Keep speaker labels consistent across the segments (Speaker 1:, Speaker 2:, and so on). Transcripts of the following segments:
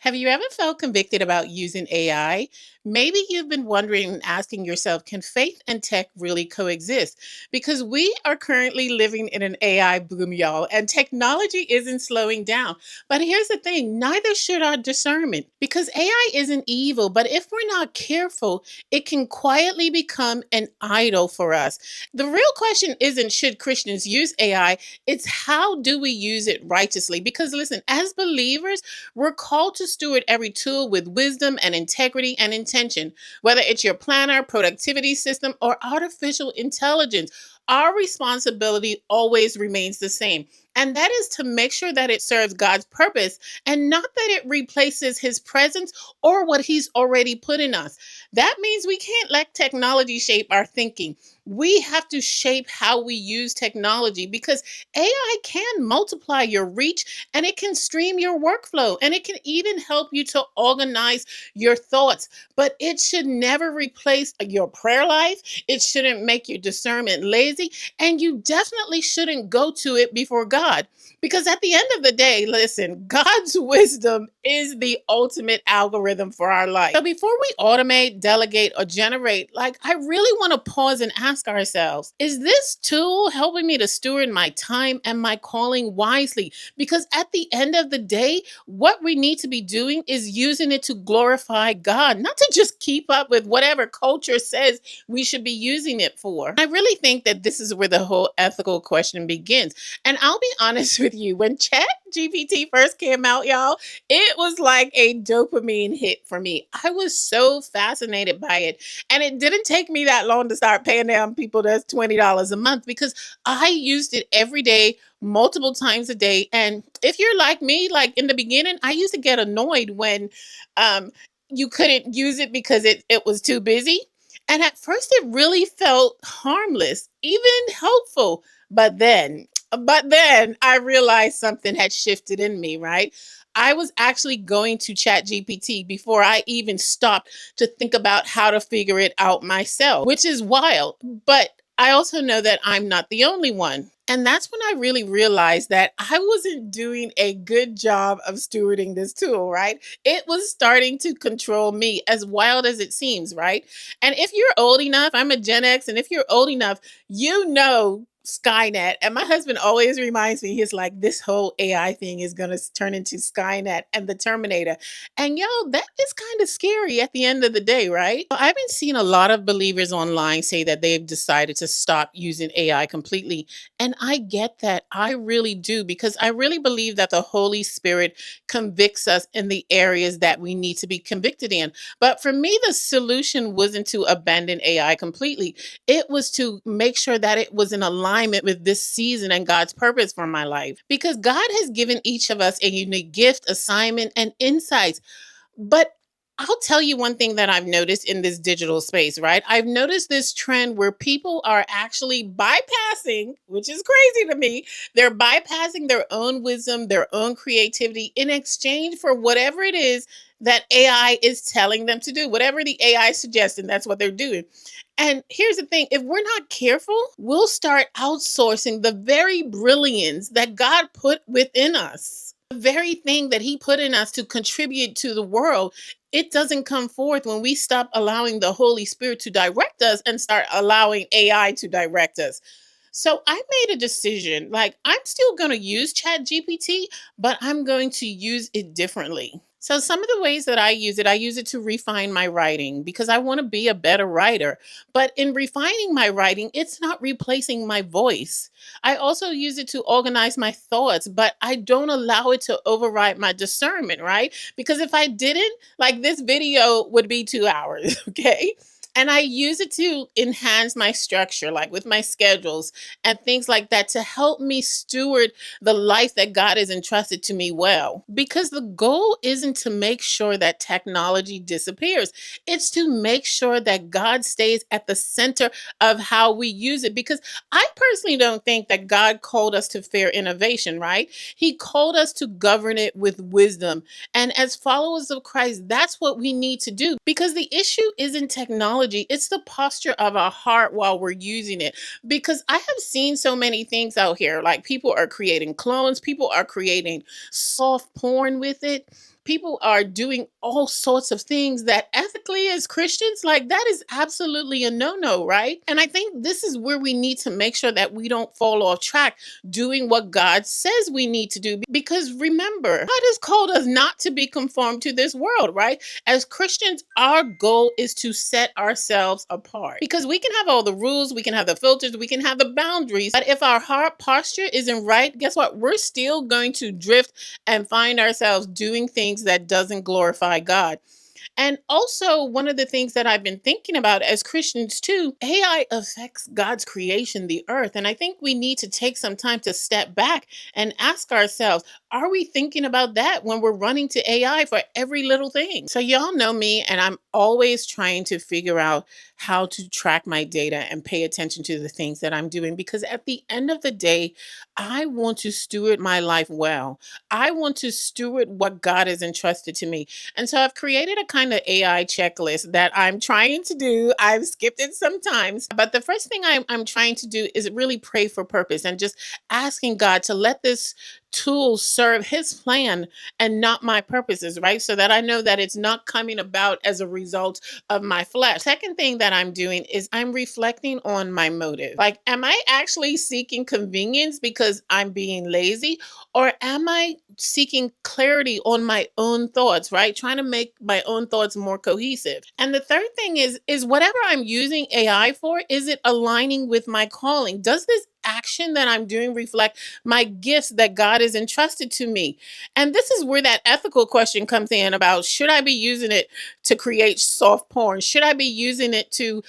Speaker 1: Have you ever felt convicted about using AI? Maybe you've been wondering and asking yourself, can faith and tech really coexist? Because we are currently living in an AI boom, y'all, and technology isn't slowing down. But here's the thing, neither should our discernment, because AI isn't evil, but if we're not careful, it can quietly become an idol for us. The real question isn't should Christians use AI, it's how do we use it righteously? Because listen, as believers, we're called to steward every tool with wisdom and integrity and intention, whether it's your planner, productivity system, or artificial intelligence. Our responsibility always remains the same, and that is to make sure that it serves God's purpose and not that it replaces His presence or what He's already put in us. That means we can't let technology shape our thinking. We have to shape how we use technology because AI can multiply your reach and it can stream your workflow and it can even help you to organize your thoughts. But it should never replace your prayer life. It shouldn't make your discernment lazy. And you definitely shouldn't go to it before God. Because at the end of the day, listen, God's wisdom is the ultimate algorithm for our life. So before we automate, delegate, or generate, I really want to pause and ask ourselves, is this tool helping me to steward my time and my calling wisely? Because at the end of the day, what we need to be doing is using it to glorify God, not to just keep up with whatever culture says we should be using it for. I really think that this is where the whole ethical question begins. And I'll be honest with you, when Chat GPT first came out, y'all, it was like a dopamine hit for me. I was so fascinated by it. And it didn't take me that long to start paying down people that's $20 a month because I used it every day, multiple times a day. And if you're like me, like in the beginning, I used to get annoyed when um, you couldn't use it because it was too busy. And at first, it really felt harmless, even helpful. But then I realized something had shifted in me, right? I was actually going to Chat GPT before I even stopped to think about how to figure it out myself, which is wild. But I also know that I'm not the only one. And that's when I really realized that I wasn't doing a good job of stewarding this tool, right? It was starting to control me, as wild as it seems, right? And if you're old enough, I'm a Gen X, and if you're old enough, you know Skynet. And my husband always reminds me, he's like, this whole AI thing is going to turn into Skynet and the Terminator. And yo, that is kind of scary at the end of the day, right? I've been seeing a lot of believers online say that they've decided to stop using AI completely. And I get that. I really do, because I really believe that the Holy Spirit convicts us in the areas that we need to be convicted in. But for me, the solution wasn't to abandon AI completely. It was to make sure that it was in alignment with this season and God's purpose for my life. Because God has given each of us a unique gift, assignment, and insights. But I'll tell you one thing that I've noticed in this digital space, right? I've noticed this trend where people are actually bypassing, which is crazy to me, they're bypassing their own wisdom, their own creativity in exchange for whatever it is that AI is telling them to do. Whatever the AI suggests, and that's what they're doing. And here's the thing, if we're not careful, we'll start outsourcing the very brilliance that God put within us. The very thing that He put in us to contribute to the world, it doesn't come forth when we stop allowing the Holy Spirit to direct us and start allowing AI to direct us. So I made a decision. Like, I'm still going to use Chat GPT, but I'm going to use it differently. So, some of the ways that I use it to refine my writing because I want to be a better writer. But in refining my writing, it's not replacing my voice. I also use it to organize my thoughts, but I don't allow it to override my discernment, right? Because if I didn't, like, this video would be 2 hours, okay? And I use it to enhance my structure, like with my schedules and things like that, to help me steward the life that God has entrusted to me well. Because the goal isn't to make sure that technology disappears, it's to make sure that God stays at the center of how we use it. Because I personally don't think that God called us to fair innovation, right? He called us to govern it with wisdom. And as followers of Christ, that's what we need to do, because the issue isn't technology, it's the posture of our heart while we're using it. Because I have seen so many things out here, like people are creating clones, people are creating soft porn with it. people are doing all sorts of things that ethically as Christians, like that is absolutely a no-no, right? And I think this is where we need to make sure that we don't fall off track doing what God says we need to do. Because remember, God has called us not to be conformed to this world, right? As Christians, our goal is to set ourselves apart, because we can have all the rules, we can have the filters, we can have the boundaries, but if our heart posture isn't right, guess what? We're still going to drift and find ourselves doing things that doesn't glorify God. And also, one of the things that I've been thinking about as Christians too, AI affects God's creation, the earth. And I think we need to take some time to step back and ask ourselves, are we thinking about that when we're running to AI for every little thing? So, y'all know me, and I'm always trying to figure out how to track my data and pay attention to the things that I'm doing, because at the end of the day, I want to steward my life well. I want to steward what God has entrusted to me. And so I've created a kind of AI checklist that I'm trying to do. I've skipped it sometimes, but the first thing I'm trying to do is really pray for purpose and just asking God to let this tool serve his plan and not my purposes, right? So that I know that it's not coming about as a result of my flesh. Second thing that I'm doing is I'm reflecting on my motive. Like, am I actually seeking convenience because I'm being lazy? Or am I seeking clarity on my own thoughts, right? Trying to make my own thoughts more cohesive. And the third thing is whatever I'm using AI for, is it aligning with my calling? Does this action that I'm doing reflect my gifts that God has entrusted to me? And this is where that ethical question comes in about, should I be using it to create soft porn? Should I be using it to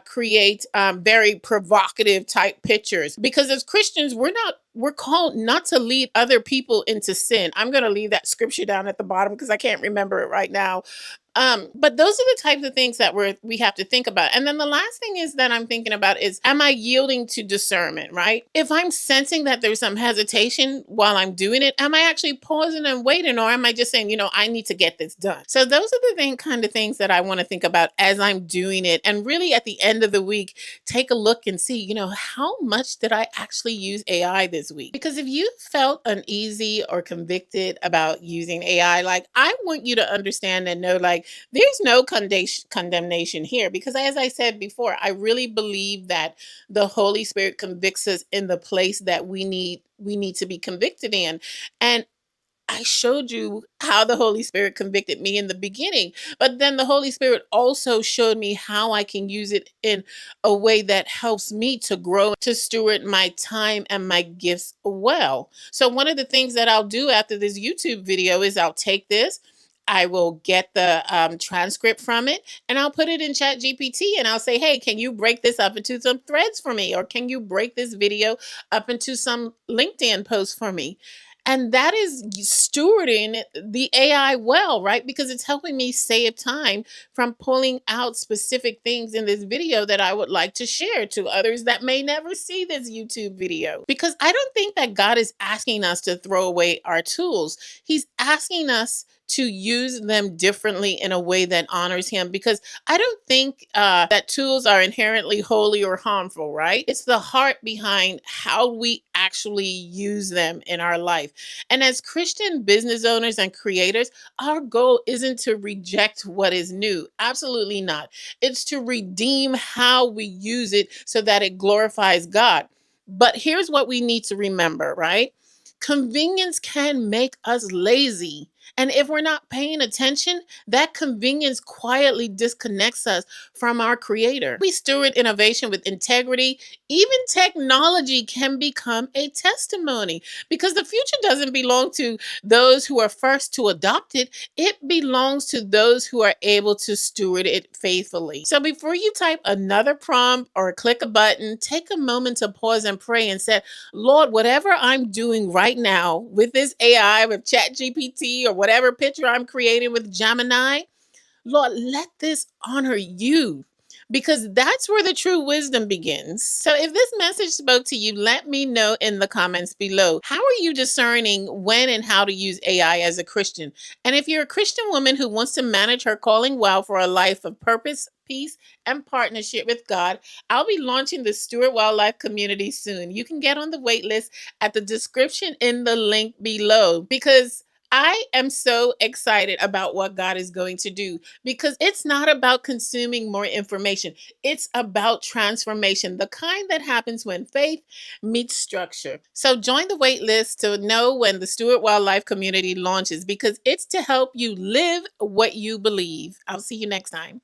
Speaker 1: create very provocative type pictures? Because as Christians, we're called not to lead other people into sin. I'm going to leave that scripture down at the bottom because I can't remember it right now. But those are the types of things that we have to think about. And then the last thing is that I'm thinking about is, am I yielding to discernment, right? If I'm sensing that there's some hesitation while I'm doing it, am I actually pausing and waiting, or am I just saying, I need to get this done? So those are the kind of things that I want to think about as I'm doing it. And really at the end of the week, take a look and see, how much did I actually use AI this week? Because if you felt uneasy or convicted about using AI, like, I want you to understand and know, like, there's no condemnation here, because as I said before, I really believe that the Holy Spirit convicts us in the place that we need to be convicted in. And I showed you how the Holy Spirit convicted me in the beginning, but then the Holy Spirit also showed me how I can use it in a way that helps me to grow, to steward my time and my gifts well. So, one of the things that I'll do after this YouTube video is I'll take this. I will get the transcript from it, and I'll put it in Chat GPT, and I'll say, hey, can you break this up into some threads for me? Or can you break this video up into some LinkedIn posts for me? And that is stewarding the AI well, right? Because it's helping me save time from pulling out specific things in this video that I would like to share to others that may never see this YouTube video. Because I don't think that God is asking us to throw away our tools. He's asking us to use them differently in a way that honors him, because I don't think that tools are inherently holy or harmful, right? It's the heart behind how we actually use them in our life. And as Christian business owners and creators, our goal isn't to reject what is new. Absolutely not. It's to redeem how we use it so that it glorifies God. But here's what we need to remember, right? Convenience can make us lazy. And if we're not paying attention, that convenience quietly disconnects us from our creator. We steward innovation with integrity. Even technology can become a testimony, because the future doesn't belong to those who are first to adopt it. It belongs to those who are able to steward it faithfully. So before you type another prompt or click a button, take a moment to pause and pray and say, Lord, whatever I'm doing right now with this AI, with Chat GPT, or whatever picture I'm creating with Gemini, Lord, let this honor you, because that's where the true wisdom begins. So if this message spoke to you, let me know in the comments below. How are you discerning when and how to use AI as a Christian? And if you're a Christian woman who wants to manage her calling well for a life of purpose, peace, and partnership with God, I'll be launching the Steward Wildlife community soon. You can get on the wait list at the description in the link below, because I am so excited about what God is going to do because it's not about consuming more information. It's about transformation, the kind that happens when faith meets structure. So join the wait list to know when the Steward Wildlife Community launches because it's to help you live what you believe. I'll see you next time.